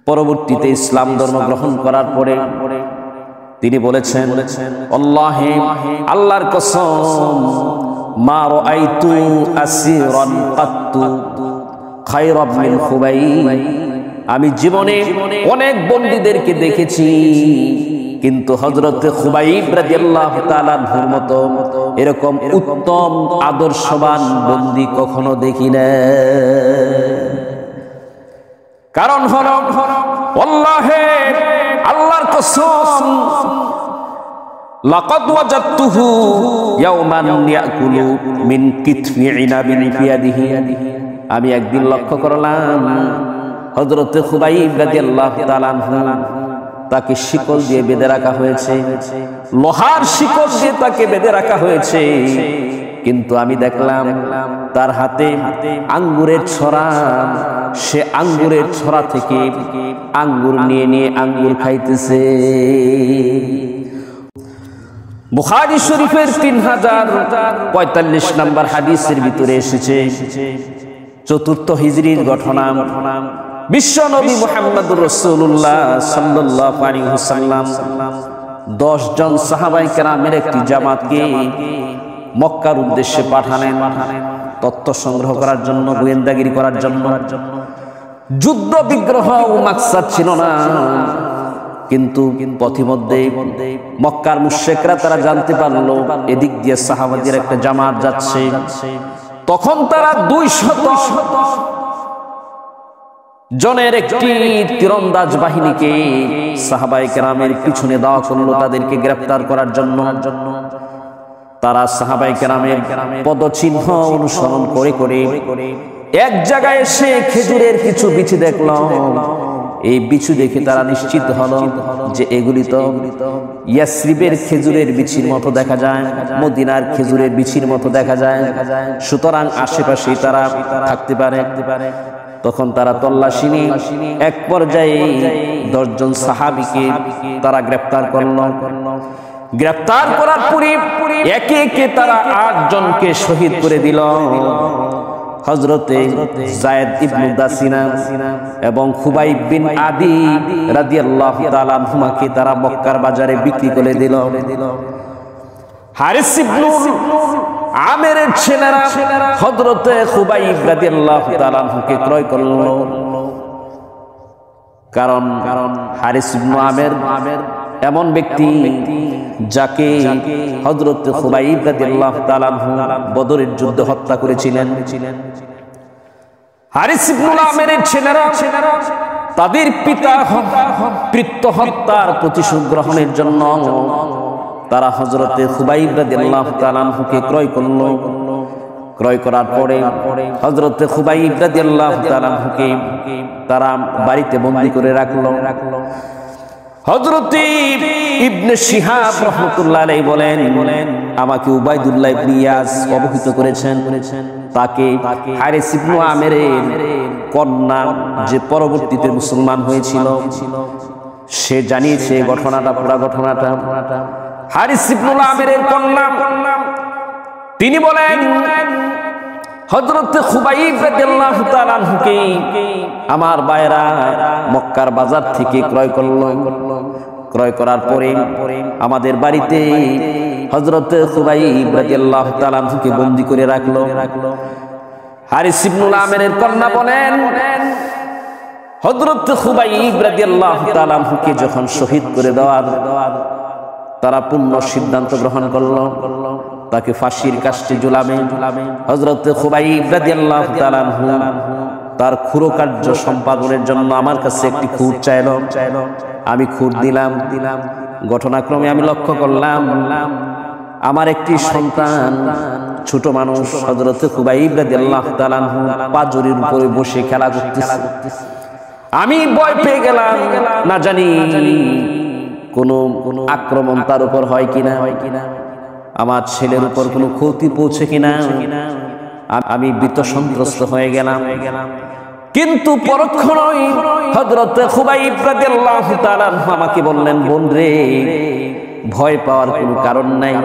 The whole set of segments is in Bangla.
পরবর্তীতে ইসলাম ধর্ম গ্রহণ করার পরে তিনি বলেছেন, আল্লাহে, আল্লাহর কসম, মা রাআইতু আসিরান কাত্তু খায়রাম মিন খুবাইব। আমি জীবনে অনেক বন্দীদেরকে দেখেছি, কিন্তু হযরত খুবাইব রাদিয়াল্লাহু তাআলা আনহুর মতো এরকম উত্তম আদর্শবান বন্দী কখনো দেখি না। কারণ হলো, আল্লাহে, আল্লাহর কসম, লাকাদ ওয়াজাদতুহু ইয়াওমান ইয়াকুলু মিন কিতফি ইনাবিন ফিয়াদিহি। আমি একদিন লক্ষ্য করলাম হযরত খুবাইব রাদিয়াল্লাহু তাআলা আনহু তাকে শিকল দিয়ে বেঁধে রাখা হয়েছে, লোহার শিকল দিয়ে তাকে বেঁধে রাখা হয়েছে, কিন্তু আমি দেখলাম তার হাতে আঙ্গুরের ছড়া। সে আঙ্গুরের ছড়া থেকে আঙ্গুর নিয়ে নিয়ে আঙ্গুর খাইতেছে। বুখারী শরীফের 3045 নম্বর হাদিসের ভিতরে এসেছে, চতুর্থ হিজরির ঘটনা। বিশ্ব নবী মুহাম্মদুর রাসূলুল্লাহ সাল্লাল্লাহু আলাইহি ওয়াসাল্লাম 10 জন সাহাবায়ে কেরামের একটি জামাতকে মক্কার উদ্দেশ্যে পাঠালেন তথ্য সংগ্রহ করার জন্য, গোয়েন্দাগিরি করার জন্য। যুদ্ধ বিগ্রহ ও মাকসাদ ছিল না, কিন্তু পথিমধ্যে মক্কার মুশরিকরা তারা জানতে পারলো এদিক দিয়ে সাহাবাদের একটা জামাত যাচ্ছে। তখন তারা 200 জনের একটি তীরন্দাজ বাহিনীকে সাহাবায়ে কেরামের পিছনে দেওয়া করলো তাদেরকে গ্রেফতার করার জন্য। তারা সাহাবায়ে কেরামের পদচিহ্ন অনুসরণ করে করে এক জায়গায় এসে খেজুরের কিছু বিচি দেখল। এই বিচু দেখে তারা নিশ্চিত হলো যে এগুলি তো ইয়াসরিবের খেজুরের বিচির মতো দেখা যায়, মদিনার খেজুরের বিচির মতো দেখা যায়, সুতরাং আশেপাশেই তারা থাকতে পারে। তখন তারা তল্লাশি নিয়ে এক পর্যায়ে 10 জন সাহাবীকে তারা গ্রেফতার করল। গ্রেফতার করার পরে একে একে তারা 8 জনকে শহীদ করে দিল। হযরতে যায়েদ ইবনে দাসিনা এবং খুবাইব বিন আদি রাদিয়াল্লাহু তাআলা আনহুমাকে তারা মক্কার বাজারে বিক্রি করে দিল। হারিস ইবনে আমেরের ছেলেরা হযরতে খুবাইব রাদিয়াল্লাহু তাআলা আনহুকে ক্রয় করল। কারণ হারিস ইবনে আমের এমন ব্যক্তি যাকে হযরত খুবাইব রাদিয়াল্লাহু তাআলা আনহু বদরের যুদ্ধে হত্যা করেছিলেন। হারিস ইবনে আমেরের ছেলেরা তাদের পিতা পিতৃ হত্যার প্রতিশোধ গ্রহণের জন্য তারা হযরত খুবাইব রাদিয়াল্লাহু তাআলা আনহুকে ক্রয় করল। ক্রয় করার পরে হযরত খুবাইব রাদিয়াল্লাহু তাআলা আনহুকে তারা বাড়িতে বন্দী করে রাখলো। হযরত ইবনে শিহাব রাহমাতুল্লাহ আলাইহি বলেন, আমাকে উবাইদুল্লাহ ইবনে ইয়াস অবহিত করেছেন তাকে হারিস ইবনে আমেরের কন্যা যে পরবর্তীতে মুসলমান হয়েছিল সে জানিয়েছে ঘটনাটা, পুরো ঘটনাটা। হারিস ইবনে আমেরের কন্যা তিনি বলেন, হযরত খুবাইব রাদিয়াল্লাহু তাআলা আনহুকে আমার ভাইরা মক্কার বাজার থেকে ক্রয় করলো। ক্রয় করার পরে আমাদের বাড়িতে হযরত খুবাইব রাদিয়াল্লাহু তাআলা আনহুকে বন্দী করে রাখলো। হারিস ইবনে আমেরের কন্যা বলেন, হযরত খুবাইব রাদিয়াল্লাহু তাআলা আনহুকে যখন শহীদ করে দেওয়ার তারা পূর্ণ সিদ্ধান্ত গ্রহণ করলো, তাকে ফাঁসির কাস্টে ঝুলাবে। হযরত খুবাইব রাদিয়াল্লাহু তাআলা আনহু তার খুর কার্য সম্পাদনের জন্য আমার কাছে একটি খুর চাইলো। আমি খুর দিলাম। ঘটনাক্রমে আমি লক্ষ্য করলাম আমার একটি সন্তান ছোট মানুষ হযরত খুবাইব রাদিয়াল্লাহু তাআলা আনহু পাজরের উপরে বসে খেলা করতেছে। আমি ভয় পেয়ে গেলাম, না জানি কোনো আক্রমণ তার উপর হয় কিনা, আমার ছেলের উপর কোনো ক্ষতি পৌঁছে কিনা। আমি ভীত সন্ত্রস্ত হয়ে গেলাম। কিন্তু পরক্ষণেই হযরত খুবাইব রাদিয়াল্লাহু তাআলা আমাকে বললেন, বোন রে, ভয় পাওয়ার কোনো কারণ নাই,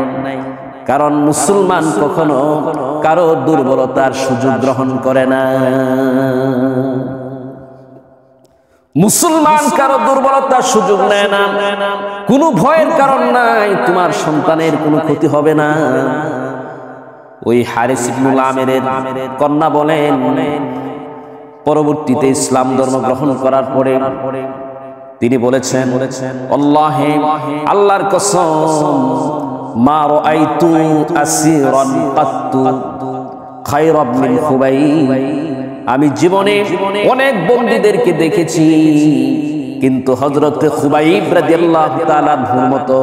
কারণ মুসলমান কখনো কারো দুর্বলতার সুযোগ গ্রহণ করে না। মুসলমান কারো দুর্বলতার সুযোগ নেয় না, কোনো ভয়ের কারণ নাই, তোমার সন্তানের কোনো ক্ষতি হবে না। ওই হারিস ইবনুল আমিরের কন্যা বলেন, পরবর্তীতে ইসলাম ধর্ম গ্রহণ করার পরে তিনি বলেছেন, আল্লাহে, আল্লাহর কসম, মা রাআইতু আসিরান কাত্তু খায়রাম মিন খুবাইব, আমি জীবনে অনেক বন্দীদেরকে দেখেছি, কিন্তু হযরত খুবাইব রাদিয়াল্লাহু তাআলা আনহুর মতো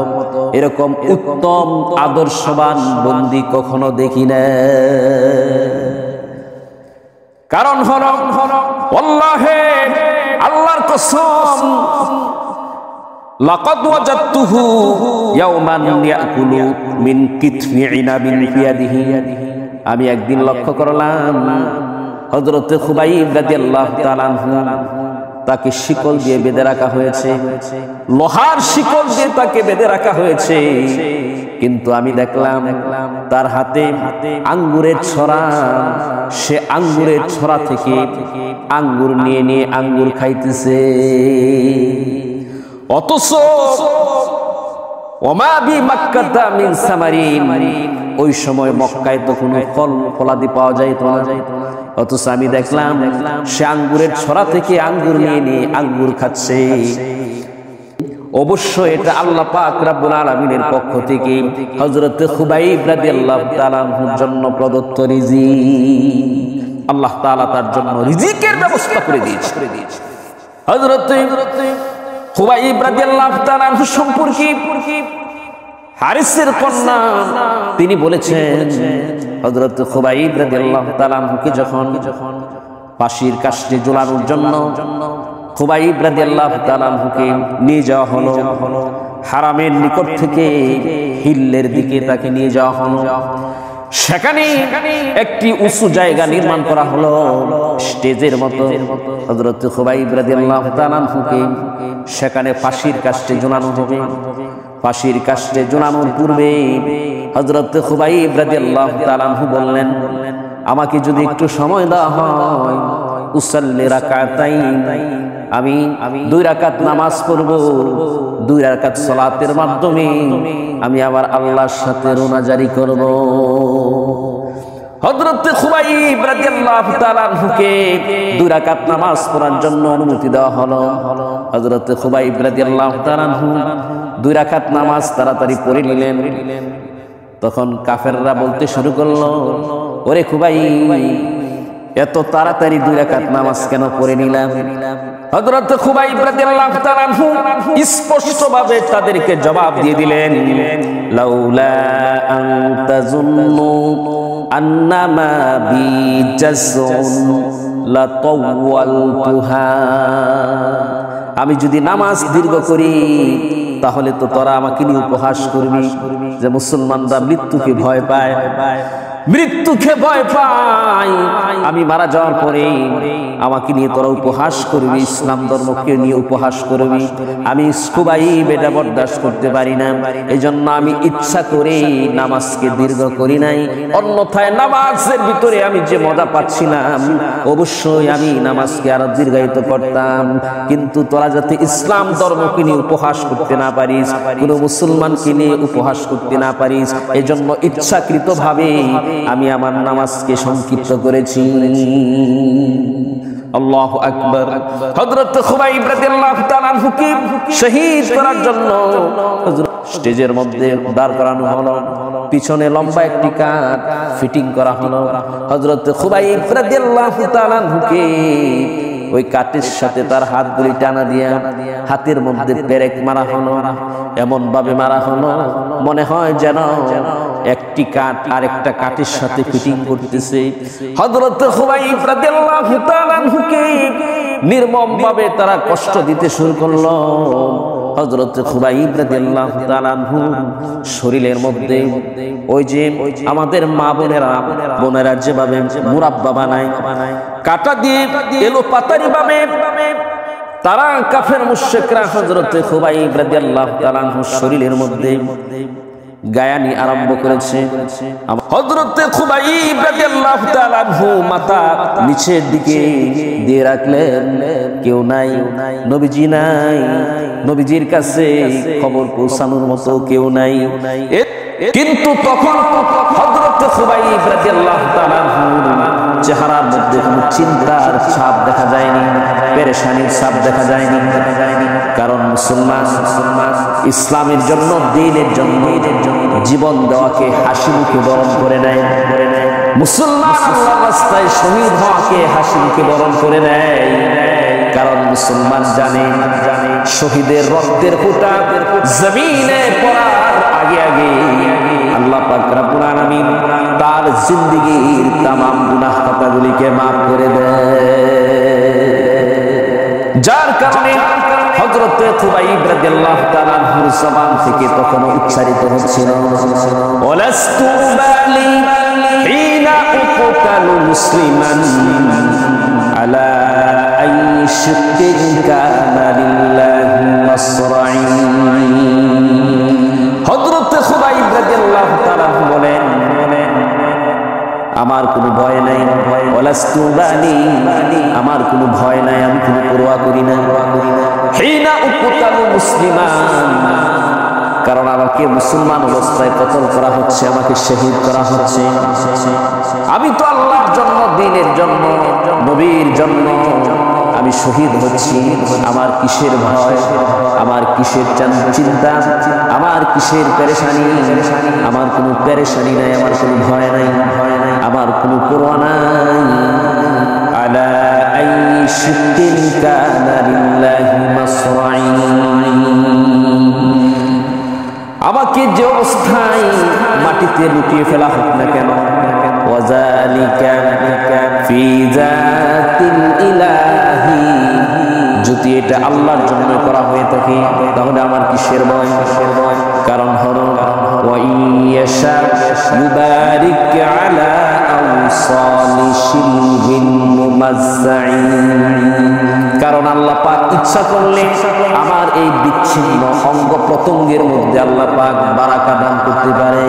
এরকম উত্তম আদর্শবান বন্দী কখনো দেখি না। কারণ হলো আল্লাহে, আল্লাহর কসম, লাকাদ ওয়াজাদতুহু ইয়াওমান ইয়াকুলু মিন কিতফি ইনাবিন ফিয়াদিহি, আমি একদিন লক্ষ্য করলাম হযরত খুবাইব রাদিয়াল্লাহু তাআলা আনহু, তাকে শিকল দিয়ে বেঁধে রাখা হয়েছে, লোহার শিকল দিয়ে তাকে বেঁধে রাখা হয়েছে, কিন্তু আমি দেখলাম তার হাতে আঙ্গুরের ছড়া, সে আঙ্গুরের ছড়া থেকে আঙ্গুর নিয়ে নিয়ে আঙ্গুর খাইতেছে। অথচ ওমা বি মাক্কাতা মিন সামারিন, ওই সময় মক্কায় তো কোনো ফল ফলাদি পাওয়া যাইত না, অথচ আমি দেখলাম সে আঙ্গুরের ছড়া থেকে আঙ্গুর নিয়ে নিয়ে আঙ্গুর খাচ্ছে। অবশ্যই এটা আল্লাহ পাক রব্বুল আলামিনের পক্ষ থেকে হযরত খুবাইব রাদিয়াল্লাহু তাআলা আনহুর জন্য প্রদত্ত রিজিক। আল্লাহ তাআলা তার জন্য রিজিকের ব্যবস্থা করে দিয়েছে। হযরত খুবাইব রাদিয়াল্লাহু তাআলা আনহু সম্পর্কে হারিসের কন্যা তিনি বলেছেন, হযরত খুবাইব রাদিয়াল্লাহু তাআলা আনহুকে যখন ফাঁসির কাস্টে ঝুলানোর জন্য খুবাইব রাদিয়াল্লাহু তাআলা আনহুকে নিয়ে যাওয়া হলো, হারামের নিকট থেকে হিল্লের দিকে তাকে নিয়ে যাওয়া হলো। সেখানে একটি উঁচু জায়গা নির্মাণ করা হলো, স্টেজের মতো। হযরত খুবাইব রাদিয়াল্লাহু তাআলা আনহুকে সেখানে ফাঁসির কাস্টে ঝুলানো হবে। ফাঁসির কাস্টে ঝুলানোর পূর্বে হযরত খুবাইব রাদিয়াল্লাহু তাআলা আনহু বললেন, আমাকে যদি একটু সময় দেওয়া হয়, উসাল্লি রাকাতাইন, আমি 2 রাকাত নামাজ পড়ব, 2 রাকাত সালাতের মাধ্যমে আমি আমার আল্লাহর সাথে রোনাজারি করব। হযরত খুবাইব রাদিয়াল্লাহু তাআলা আনহুকে 2 রাকাত নামাজ পড়ার জন্য অনুমতি দেওয়া হলো। হযরত খুবাইব রাদিয়াল্লাহু তাআলা আনহু 2 রাকাত নামাজ তাড়াতাড়ি পড়ে নিলেন। তখন কাফেররা বলতে শুরু করলো, ওরে খুবাইব, এত তাড়াতাড়ি 2 রাকাত নামাজ কেন পড়ে নিলাম? হযরত খুবাইব রাদিয়াল্লাহু তাআলা আনহু স্পষ্টভাবে তাদেরকে জবাব দিয়ে দিলেন, লাউলা আন তাযুন্নু আন্নামা বি জাযউন লাতাওয়ালতুহা, আমি যদি নামাজ দীর্ঘ করি তাহলে তো তোরা আমাকে নিয়ে উপহাস করবি যে মুসলমানরা মৃত্যুকে ভয় পায়, মৃত্যুকে ভয় পায়, আমি মারা যাওয়ার পরে আমাকে নিয়ে তোরা উপহাস করবি, ইসলাম ধর্মকে নিয়ে উপহাস করবি। আমি খুবাইব এটা বরদাস্ত করতে পারি না, এই জন্য আমি ইচ্ছা করে নামাজকে দীর্ঘ করি নাই, অন্যথায় নামাজের ভিতরে আমি যে মজা পাচ্ছিলাম অবশ্যই আমি নামাজকে আরো দীর্ঘায়িত করতাম। কিন্তু তোরা যাতে ইসলাম ধর্মকে নিয়ে উপহাস করতে না পারিস, কোন মুসলমানকে নিয়ে উপহাস করতে না পারিস, এই জন্য ইচ্ছাকৃতভাবে আমি আমার নামাজকে সংক্ষিপ্ত করেছি। আল্লাহু আকবার। হযরত খুবাইব রাদিয়াল্লাহু তাআলা আনহুকে শহীদ করার জন্য স্টেজের মধ্যে দাঁড় করানো হলো, পিছনে লম্বা একটি কাঠ ফিটিং করা হলো। হযরত খুবাইব রাদিয়াল্লাহু তাআলা আনহুকে ওই কাঠের সাথে তার হাতগুলি টানা দিয়া হাতের মধ্যে পেরেক মারা হলো, এমন ভাবে মারা হলো মনে হয় যেন একটি কাঠ আরেকটা কাঠের সাথে ফিটিং করতেছে। হযরত খুবাইব রাদিয়াল্লাহু তাআলা আনহুকে নির্মম ভাবে তারা কষ্ট দিতে শুরু করলো। হযরত খুবাইব রাদিয়াল্লাহু তাআলা আনহু শরীরের মধ্যে ওই যে আমাদের মা বোনেরা যেভাবে মুরাব্বা বানায়, কাটা দিয়ে এলো পাতারি ভাবে তারা কাফের মুশরিকরা হযরত খুবাইব রাদিয়াল্লাহু তাআলা আনহু শরীরের মধ্যে গায়ানি আরম্ভ করেছে। হযরতে খুবাইব রাদিয়াল্লাহু তাআলা আনহু মাথা নিচের দিকে দিয়ে রাখলেন, কেউ নাই, নবীজি নাই, নবীজির কাছে খবর পৌঁছানোর মতো কেউ নাই। কিন্তু তখন হযরতে খুবাইব রাদিয়াল্লাহু তাআলা চেহারার মধ্যে কোনো চিন্তার ছাপ দেখা যায়নি, পেরেশানির ছাপ দেখা যায়নি। কারণ মুসলমান ইসলামের জন্য, দ্বীনের জন্য জীবন দেওয়াকে হাসি মুখে বরণ করে নেয়। মুসলমান আল্লাহর রাস্তায় শহীদ হওয়াকে হাসি মুখে বরণ করে নেয়। কারণ মুসলমান জানে শহীদের রক্তের ফোঁটা জমিনে পড়ার আগে আগে আল্লাহ পাক রব্বুল আলামিন তার জিন্দেগীর तमाम গুনাহ খাতাগুলিকে maaf করে দেয়। যার কারণে হযরতে খুবাইব রাদিয়াল্লাহু তাআলা আনহুর জবান থেকে তখনও উচ্চারিত হচ্ছিল, ওয়ালাস্তু বালি হিনা উকতালু মুসলিমান আলা আই শিক্কিন কানা লিল্লাহি মাসরাঈ। হযরতে খুবাইব রাদিয়াল্লাহু তাআলা বলেন, আমার কোনো ভয় নাই, ওয়ালাস্তু বালি, আমার কোনো ভয় নাই, আমি কোনো পরোয়া করি না। হিনা উকতালু মুসলিমান, কারণ আমাকে মুসলমান অবস্থায় কতল করা হচ্ছে, আমাকে শহীদ করা হচ্ছে। আমি তো আল্লাহর জন্য, দ্বীনের জন্য, নবীর জন্য আমি শহীদ হচ্ছি। আমার কিসের ভয়, আমার কিসের চিন্তা, আমার কিসের পেরেশানি? আমার কোনো পেরেশানি নাই, আমার কোনো ভয় নাই, আমার কোনো পরোয়া নাই। আলা আই শিক্কিন কানা লিল্লাহি মাসরাঈ, আমাকে যে অবস্থায় মাটিতে লুটিয়ে ফেলা হোক না কেন, ওয়াযালিকা ফি যাতিল ইলাহি, যদি এটা আল্লাহর জন্য করা হয়ে থাকে তাহলে আমার কিসের ভয়? কারণ হলো ওয়া ইয়াশা ইউবারিক আলা আওসালি শিলহিন মুমাজ্জাঈ, কারণ আল্লাহ পাক ইচ্ছা করলে আমার এই বিচ্ছিন্ন অঙ্গ প্রত্যঙ্গের মধ্যে আল্লাহ পাক বারাকা দান করতে পারে।